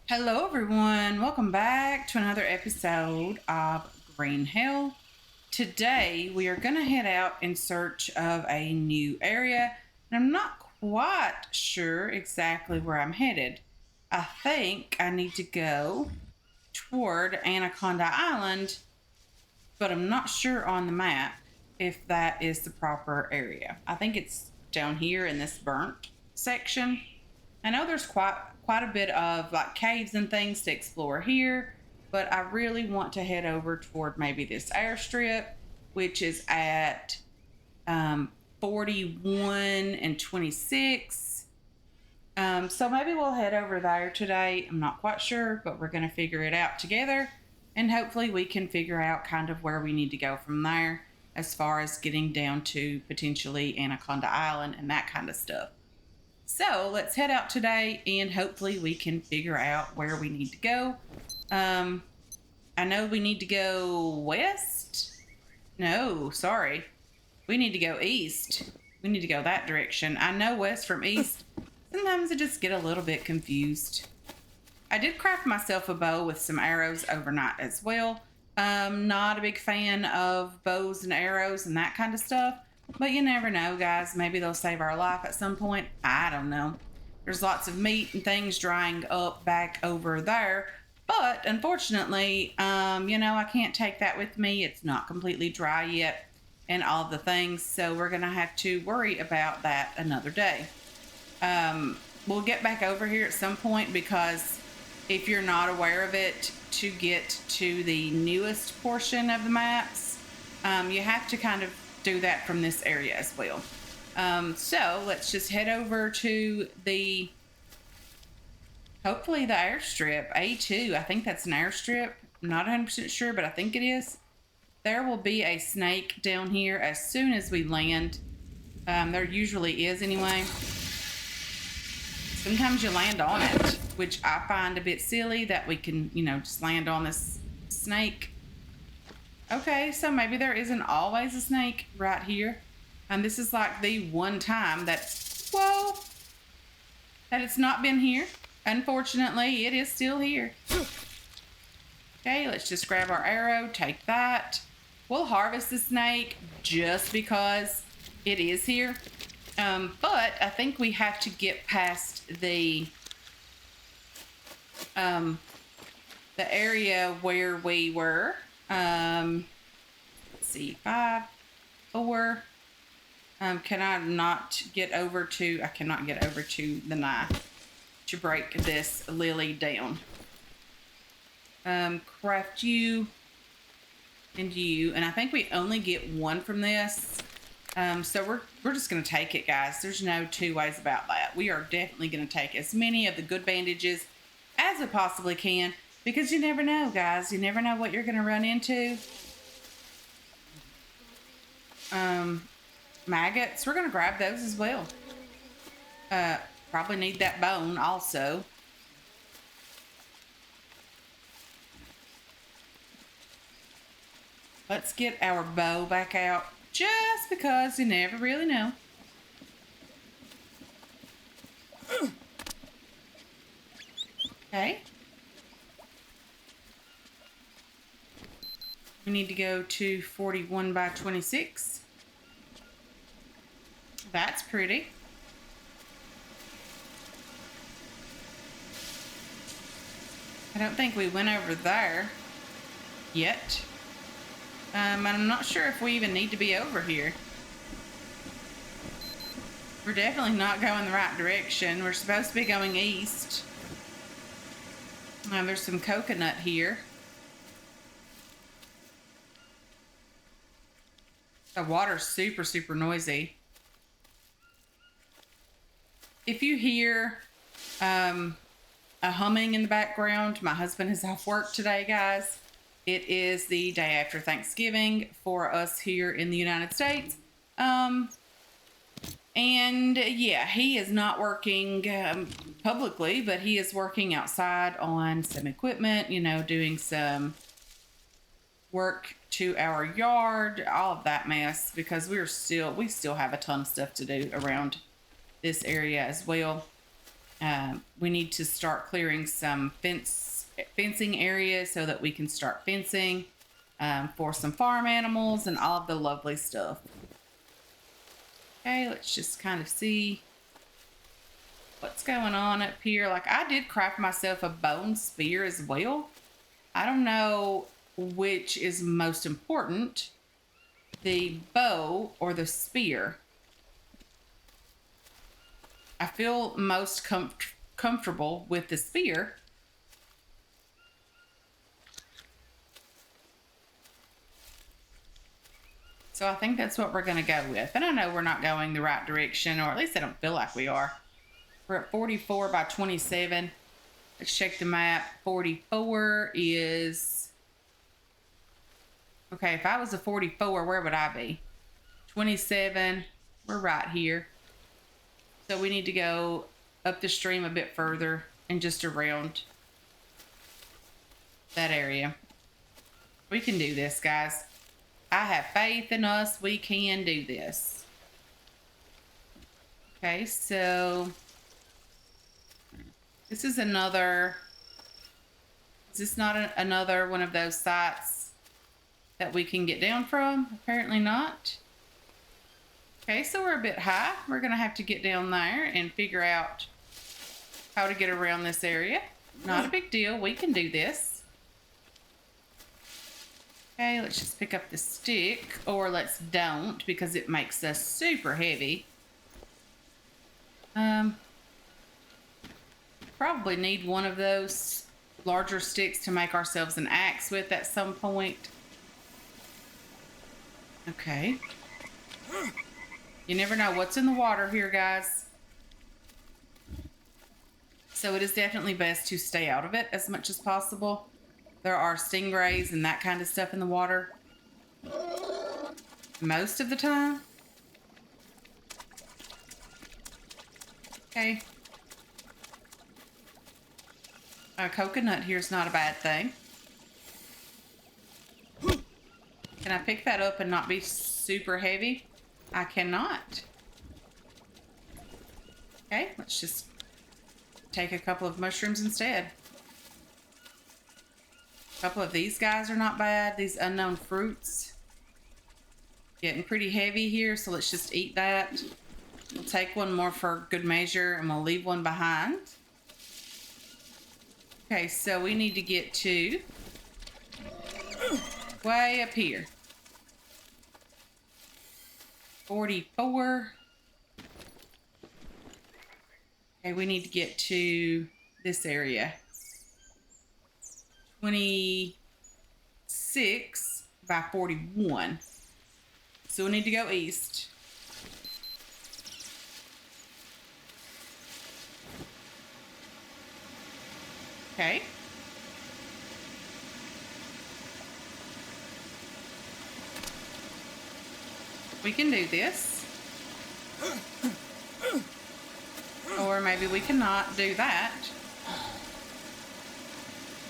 Hello, everyone. Welcome back to another episode of Green Hell. Today, we are going to head out in search of a new area, and I'm not quite sure exactly where I'm headed. I think I need to go toward Anaconda Island, but I'm not sure on the map if that is the proper area. I think it's down here in this burnt section. I know there's quite a bit of like caves and things to explore here, but I really want to head over toward maybe this airstrip, which is at 41 and 26. So maybe we'll head over there today. I'm not quite sure, but we're going to figure it out together. And hopefully, we can figure out kind of where we need to go from there as far as getting down to potentially Anaconda Island and that kind of stuff. So let's head out today and hopefully we can figure out where we need to go. I know we need to go west. No, sorry. We need to go east. We need to go that direction. I know west from east. Sometimes I just get a little bit confused. I did craft myself a bow with some arrows overnight as well. Not a big fan of bows and arrows and that kind of stuff. But you never know, guys. Maybe they'll save our life at some point. I don't know. There's lots of meat and things drying up back over there. But unfortunately, I can't take that with me. It's not completely dry yet and all the things. So we're going to have to worry about that another day. We'll get back over here at some point because if you're not aware of it, to get to the newest portion of the maps, you have to kind of do that from this area as well. So let's just head over to hopefully the airstrip, A2. I think that's an airstrip. I'm not 100% sure, but I think it is. There will be a snake down here as soon as we land. There usually is anyway. Sometimes you land on it, which I find a bit silly that we can, just land on this snake. Okay, so maybe there isn't always a snake right here. And this is like the one time that it's not been here. Unfortunately, it is still here. Okay, let's just grab our arrow, take that. We'll harvest the snake just because it is here. But I think we have to get past the area where we were. Let's see, 5, 4. Can I not get over to? I cannot get over to the knife to break this lily down. Craft you and you, and I think we only get one from this. So we're just gonna take it, guys. There's no two ways about that. We are definitely gonna take as many of the good bandages as we possibly can. Because you never know, guys. You never know what you're going to run into. Maggots. We're going to grab those as well. Probably need that bone also. Let's get our bow back out. Just because you never really know. Okay. We need to go to 41 by 26. That's pretty. I don't think we went over there yet. I'm not sure if we even need to be over here. We're definitely not going the right direction. We're supposed to be going east. There's some coconut here. The water's super, super noisy. If you hear a humming in the background, my husband is off work today, guys. It is the day after Thanksgiving for us here in the United States. And yeah, he is not working publicly, but he is working outside on some equipment, doing some work to our yard, all of that mess, because we still have a ton of stuff to do around this area as well. We need to start clearing some fencing areas so that we can start fencing for some farm animals and all of the lovely stuff. Okay, let's just kind of see what's going on up here. Like, I did craft myself a bone spear as well. I don't know which is most important, the bow or the spear. I feel most comfortable with the spear. So I think that's what we're going to go with. And I know we're not going the right direction, or at least I don't feel like we are. We're at 44 by 27. Let's check the map. 44 is... Okay, if I was a 44, where would I be? 27, we're right here. So we need to go up the stream a bit further and just around that area. We can do this, guys. I have faith in us. We can do this. Okay, so this is another... Is this not another one of those sites that we can get down from? Apparently not. Okay, so we're a bit high. We're going to have to get down there and figure out how to get around this area. Not a big deal. We can do this. Okay, let's just pick up the stick, or let's don't, because it makes us super heavy. Probably need one of those larger sticks to make ourselves an axe with at some point. Okay. You never know what's in the water here, guys. So it is definitely best to stay out of it as much as possible. There are stingrays and that kind of stuff in the water most of the time. Okay. A coconut here is not a bad thing. Can I pick that up and not be super heavy? I cannot. Okay, let's just take a couple of mushrooms instead. A couple of these guys are not bad. These unknown fruits. Getting pretty heavy here, so let's just eat that. We'll take one more for good measure, and we'll leave one behind. Okay, so we need to get to way up here. 44. Okay, we need to get to this area. 26 by 41. So we need to go east. Okay. We can do this. Or maybe we cannot do that.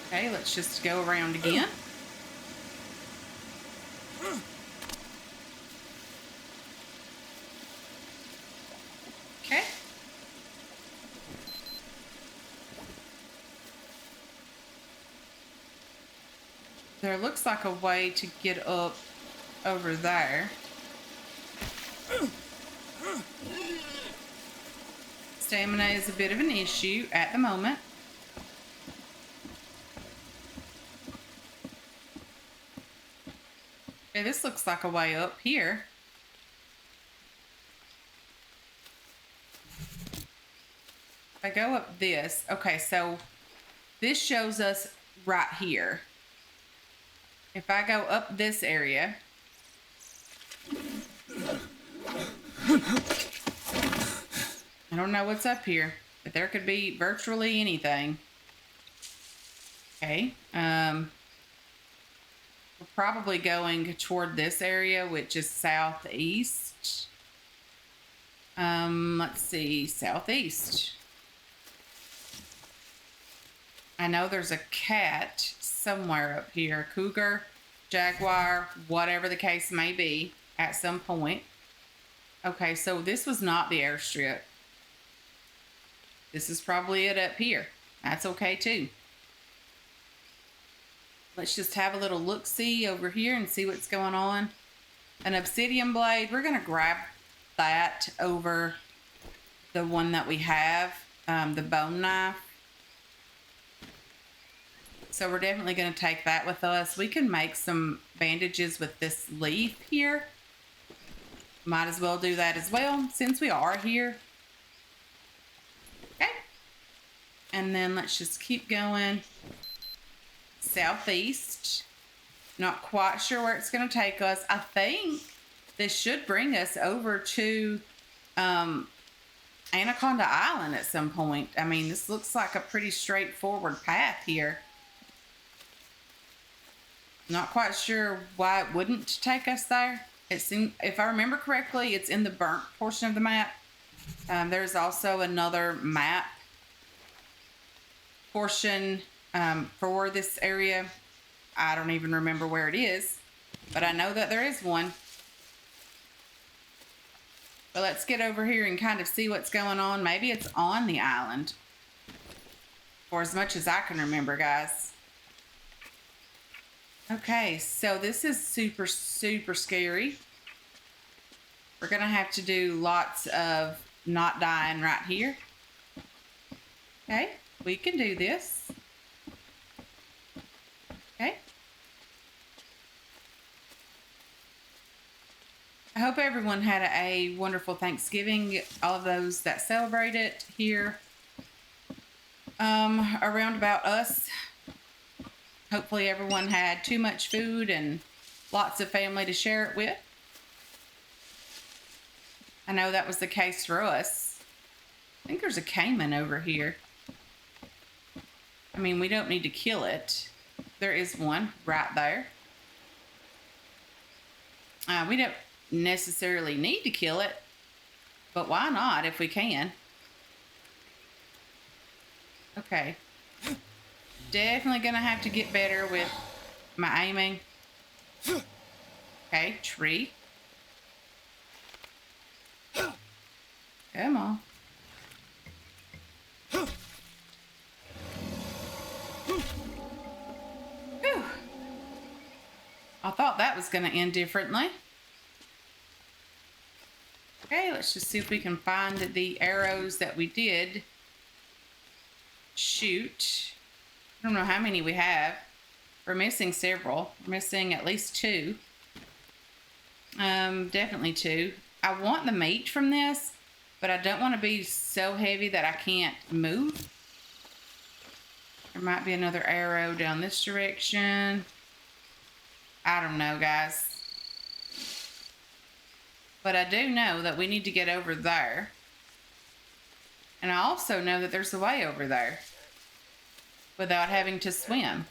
Okay, let's just go around again. Okay. There looks like a way to get up over there. Stamina is a bit of an issue at the moment. Okay, this looks like a way up here. If I go up this, okay, so this shows us right here. If I go up this area, I don't know what's up here, but there could be virtually anything. Okay, we're probably going toward this area, which is southeast. Let's see, southeast. I know there's a cat somewhere up here, cougar, jaguar, whatever the case may be, at some point. Okay, so this was not the airstrip. This is probably it up here. That's okay too. Let's just have a little look-see over here and see what's going on. An obsidian blade. We're going to grab that over the one that we have, the bone knife. So we're definitely going to take that with us. We can make some bandages with this leaf here. Might as well do that as well since we are here. Okay. And then let's just keep going southeast. Not quite sure where it's going to take us. I think this should bring us over to Anaconda Island at some point. I mean, this looks like a pretty straightforward path here. Not quite sure why it wouldn't take us there. It seems, if I remember correctly, it's in the burnt portion of the map. There's also another map portion for this area. I don't even remember where it is, but I know that there is one. But let's get over here and kind of see what's going on. Maybe it's on the island. For as much as I can remember, guys. Okay, so this is super, super scary. We're going to have to do lots of not dying right here. Okay, we can do this. Okay. I hope everyone had a wonderful Thanksgiving. All of those that celebrate it here around about us. Hopefully everyone had too much food and lots of family to share it with. I know that was the case for us. I think there's a caiman over here. I mean, we don't need to kill it. There is one right there. We don't necessarily need to kill it, but why not if we can? Okay. Definitely gonna have to get better with my aiming. Okay, tree. Come on. Whew. I thought that was gonna end differently. Okay, let's just see if we can find the arrows that we did shoot. I don't know how many we have. We're missing several. We're missing at least 2. Definitely 2. I want the meat from this, but I don't want to be so heavy that I can't move. There might be another arrow down this direction. I don't know, guys. But I do know that we need to get over there. And I also know that there's a way over there without having to swim.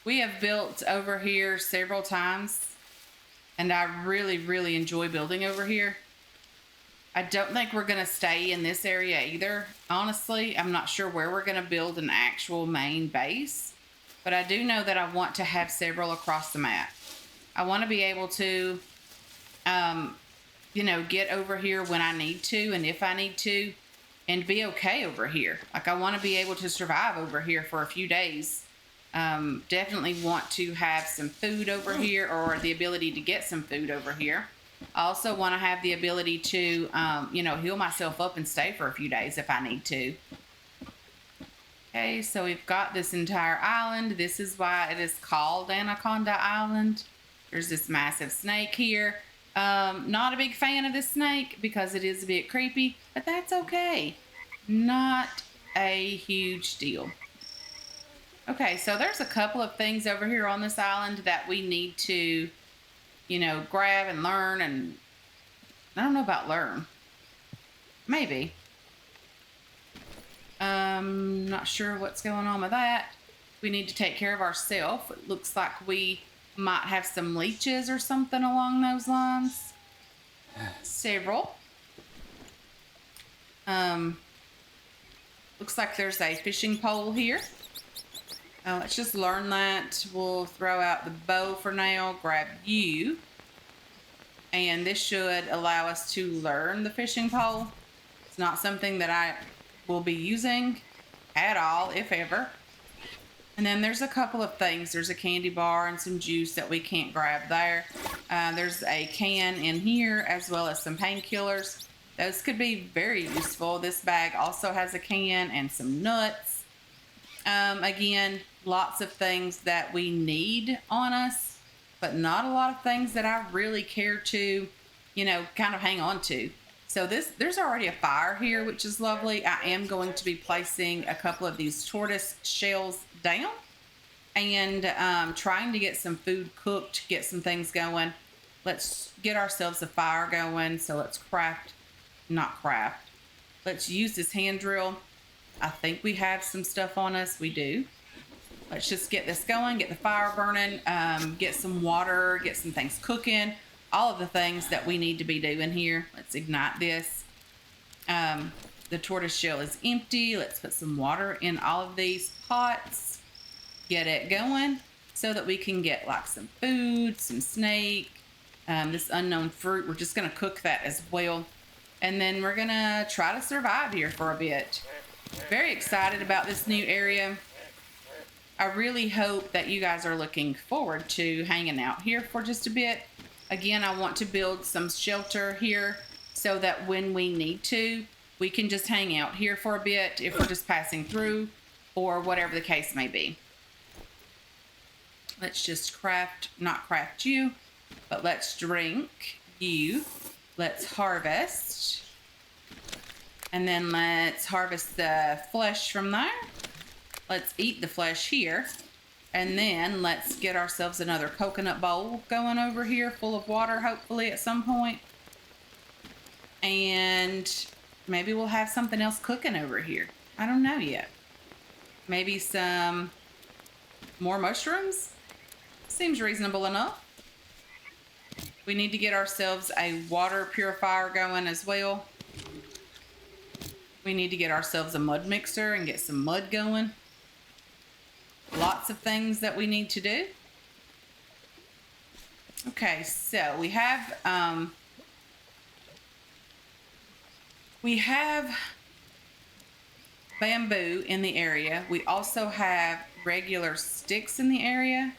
We have built over here several times, and I really, really enjoy building over here. I don't think we're going to stay in this area either. Honestly, I'm not sure where we're going to build an actual main base, but I do know that I want to have several across the map. I want to be able to, you know, get over here when I need to and if I need to, and be okay over here. Like, I want to be able to survive over here for a few days. Definitely want to have some food over here, or the ability to get some food over here. I also want to have the ability to, you know, heal myself up and stay for a few days if I need to. Okay, so we've got this entire island. This is why it is called Anaconda Island. There's this massive snake here. Not a big fan of this snake because it is a bit creepy, but that's okay. Not a huge deal. Okay, so there's a couple of things over here on this island that we need to, you know, grab and learn, and I don't know about learn. Maybe. Not sure what's going on with that. We need to take care of ourselves. It looks like we might have some leeches or something along those lines. Several. Looks like there's a fishing pole here. Let's just learn that. We'll throw out the bow for now, grab you. And this should allow us to learn the fishing pole. not something that I will be using at all, if ever. And then there's a couple of things. There's a candy bar and some juice that we can't grab there. There's a can in here as well as some painkillers. Those could be very useful. This bag also has a can and some nuts. Again, lots of things that we need on us, but not a lot of things that I really care to, kind of hang on to. So there's already a fire here, which is lovely. I am going to be placing a couple of these tortoise shells down and trying to get some food cooked, get some things going. Let's get ourselves a fire going. So let's let's use this hand drill. I think we have some stuff on us. We do. Let's just get this going, get the fire burning, get some water, get some things cooking. All of the things that we need to be doing here. Let's ignite this. The tortoise shell is empty. Let's put some water in all of these pots. Get it going so that we can get like some food, some snake, this unknown fruit. We're just going to cook that as well. And then we're going to try to survive here for a bit. Very excited about this new area. I really hope that you guys are looking forward to hanging out here for just a bit. Again, I want to build some shelter here so that when we need to, we can just hang out here for a bit if we're just passing through or whatever the case may be. Let's just not craft you, but let's drink you. Let's harvest. And then let's harvest the flesh from there. Let's eat the flesh here. And then let's get ourselves another coconut bowl going over here full of water, hopefully at some point. And maybe we'll have something else cooking over here. I don't know yet. Maybe some more mushrooms? Seems reasonable enough. We need to get ourselves a water purifier going as well. We need to get ourselves a mud mixer and get some mud going. Lots of things that we need to do. Okay, so we have bamboo in the area. We also have regular sticks in the area.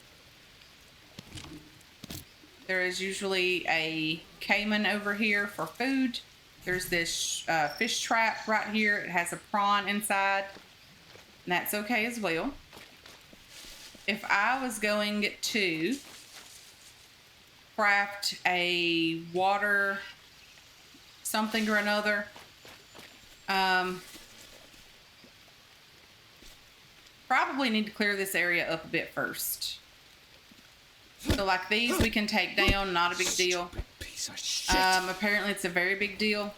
There is usually a caiman over here for food. There's this fish trap right here. It has a prawn inside. And that's okay as well. If I was going to craft a water something or another, probably need to clear this area up a bit first. So like these we can take down, not a big deal. Piece of shit. Apparently it's a very big deal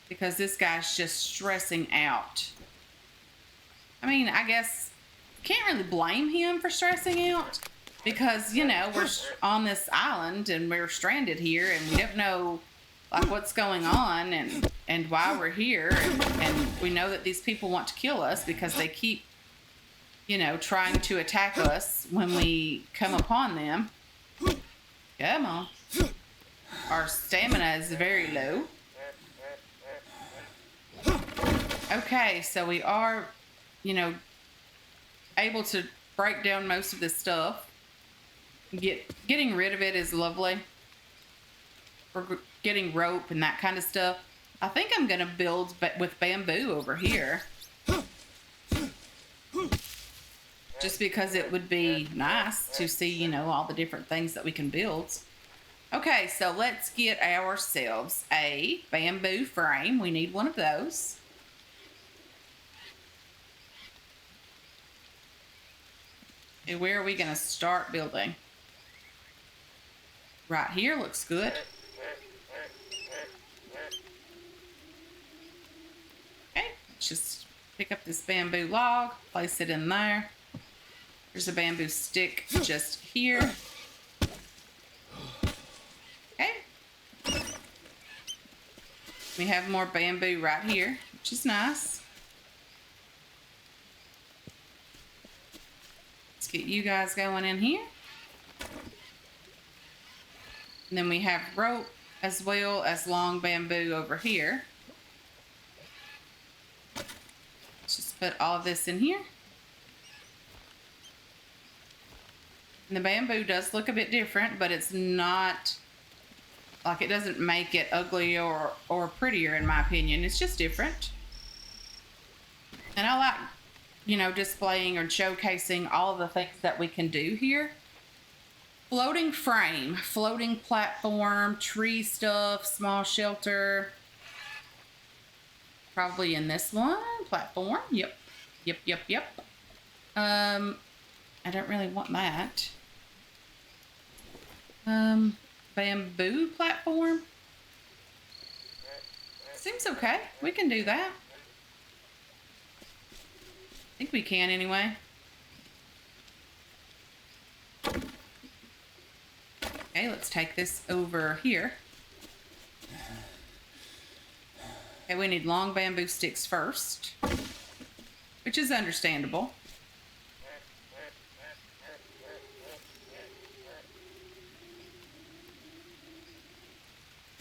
because this guy's just stressing out. I mean, I guess can't really blame him for stressing out because, we're on this island and we're stranded here and we don't know like what's going on and why we're here. And we know that these people want to kill us because they keep, trying to attack us when we come upon them. Come on. Our stamina is very low. Okay, so we are, able to break down most of this stuff. Getting rid of it is lovely. We're getting rope and that kind of stuff. I think I'm going to build with bamboo over here. Just because it would be nice to see, all the different things that we can build. Okay, so let's get ourselves a bamboo frame. We need one of those. And where are we going to start building? Right here looks good. Okay, let's just pick up this bamboo log, place it in there. There's a bamboo stick just here. Okay. We have more bamboo right here, which is nice. Let's get you guys going in here. And then we have rope as well as long bamboo over here. Put all of this in here. And the bamboo does look a bit different, but it's not, like, it doesn't make it ugly or prettier in my opinion. It's just different. And I like, you know, displaying or showcasing all of the things that we can do here. Floating frame, floating platform, tree stuff, small shelter. Probably in this one, platform. Yep. I don't really want that. Bamboo platform. Seems okay. We can do that. I think we can anyway. Okay, let's take this over here. Okay, we need long bamboo sticks first, which is understandable.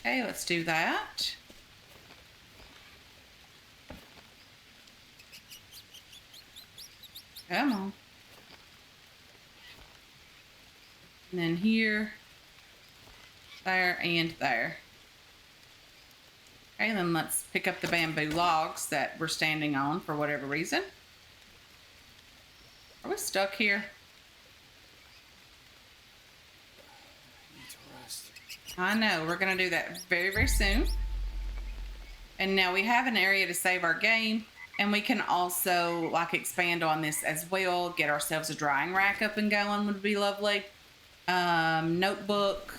Okay, let's do that. Come on. And then here, there, and there. Okay, then let's pick up the bamboo logs that we're standing on for whatever reason. Are we stuck here? I know, we're going to do that very, very soon. And now we have an area to save our game, and we can also, like, expand on this as well. Get ourselves a drying rack up and going would be lovely. Notebook.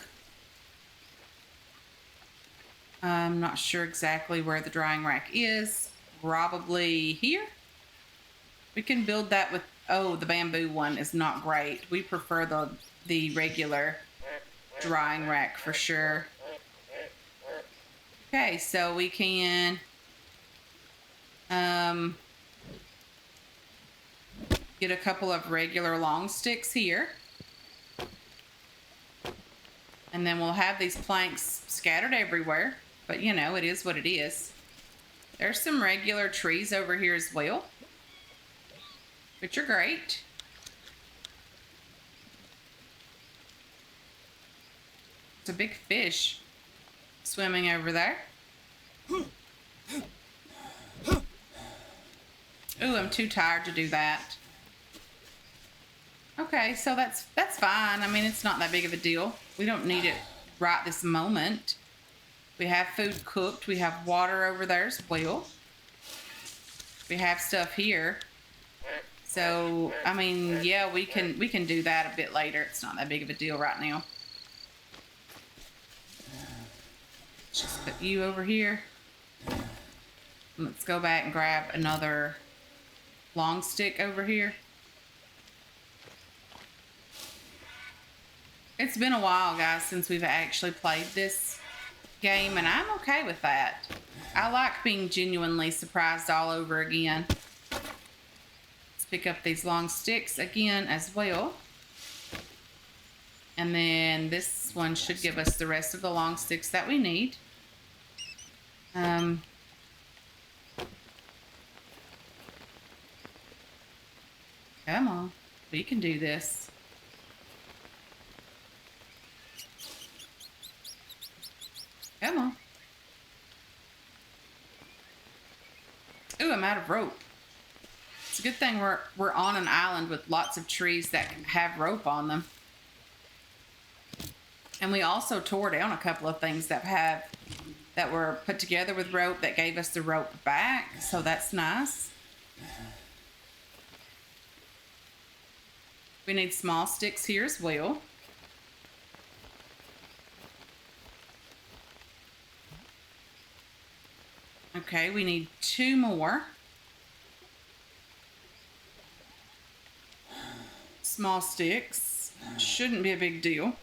I'm not sure exactly where the drying rack is. Probably here. We can build that with, oh, the bamboo one is not great. We prefer the regular drying rack for sure. Okay, so we can get a couple of regular long sticks here. And then we'll have these planks scattered everywhere. But, you know, it is what it is. There's some regular trees over here as well, which are great. It's a big fish swimming over there. Ooh, I'm too tired to do that. Okay, so that's fine. I mean, it's not that big of a deal. We don't need it right this moment. We have food cooked. We have water over there as well. We have stuff here. So, I mean, yeah, we can do that a bit later. It's not that big of a deal right now. Just put you over here. Let's go back and grab another long stick over here. It's been a while, guys, since we've actually played this game, and I'm okay with that. I like being genuinely surprised all over again. Let's pick up these long sticks again as well. And then this one should give us the rest of the long sticks that we need. Come on, we can do this. Come on. Ooh, I'm out of rope. It's a good thing we're on an island with lots of trees that have rope on them. And we also tore down a couple of things that were put together with rope that gave us the rope back, so that's nice. We need small sticks here as well. Okay, we need 2 more. Small sticks. Shouldn't be a big deal.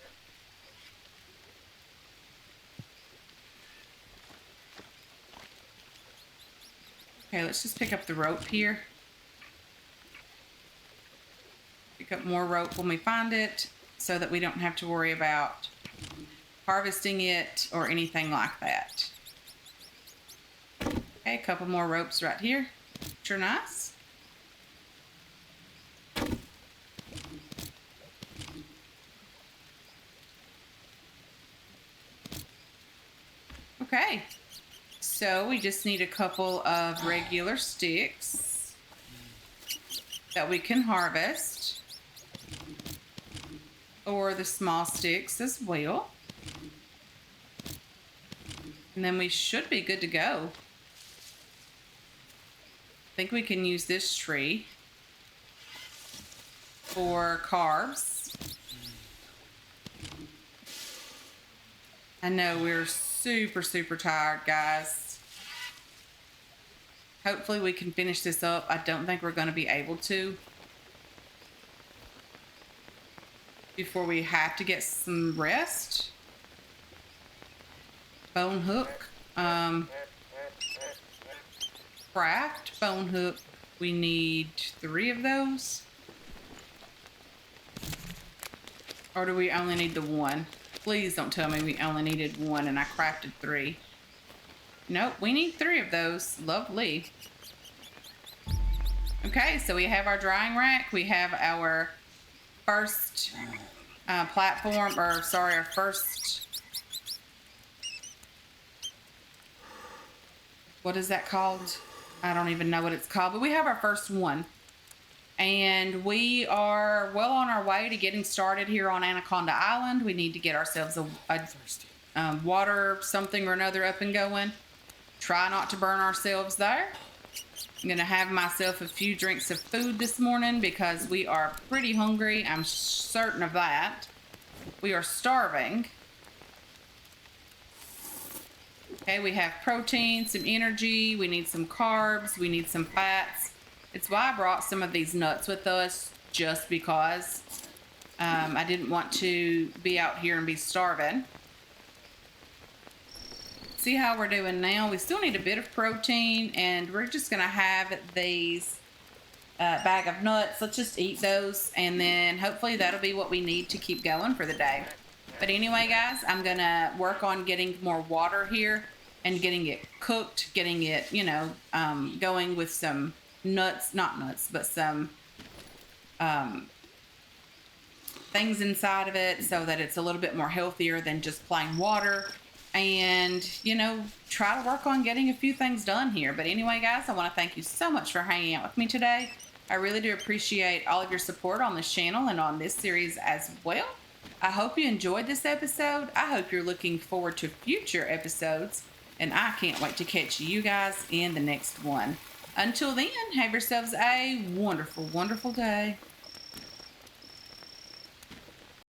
Okay, let's just pick up the rope here. Pick up more rope when we find it so that we don't have to worry about harvesting it or anything like that. Okay, a couple more ropes right here, which are nice. Okay, so we just need a couple of regular sticks that we can harvest, or the small sticks as well. And then we should be good to go. I think we can use this tree for carbs. I know we're super, super tired, guys. Hopefully we can finish this up. I don't think we're going to be able to before we have to get some rest. Bone hook. Craft bone hook. We need 3 of those. Or do we only need the 1? Please don't tell me we only needed 1 and I crafted 3. Nope, we need 3 of those. Lovely. Okay, so we have our drying rack. We have our first platform, or sorry, our first, what is that called? I don't even know what it's called, but we have our first one. And we are well on our way to getting started here on Anaconda Island. We need to get ourselves a water something or another up and going. Try not to burn ourselves there. I'm going to have myself a few drinks of food this morning because we are pretty hungry. I'm certain of that. We are starving. Okay, we have protein, some energy. We need some carbs. We need some fats. It's why I brought some of these nuts with us, just because I didn't want to be out here and be starving. See how we're doing now. We still need a bit of protein, and we're just going to have these bag of nuts. Let's just eat those, and then hopefully that'll be what we need to keep going for the day. But anyway, guys, I'm going to work on getting more water here and getting it cooked, getting it, going with some nuts, not nuts, but some things inside of it so that it's a little bit more healthier than just plain water. And, try to work on getting a few things done here. But anyway, guys, I want to thank you so much for hanging out with me today. I really do appreciate all of your support on this channel and on this series as well. I hope you enjoyed this episode. I hope you're looking forward to future episodes. And I can't wait to catch you guys in the next one. Until then, have yourselves a wonderful, wonderful day.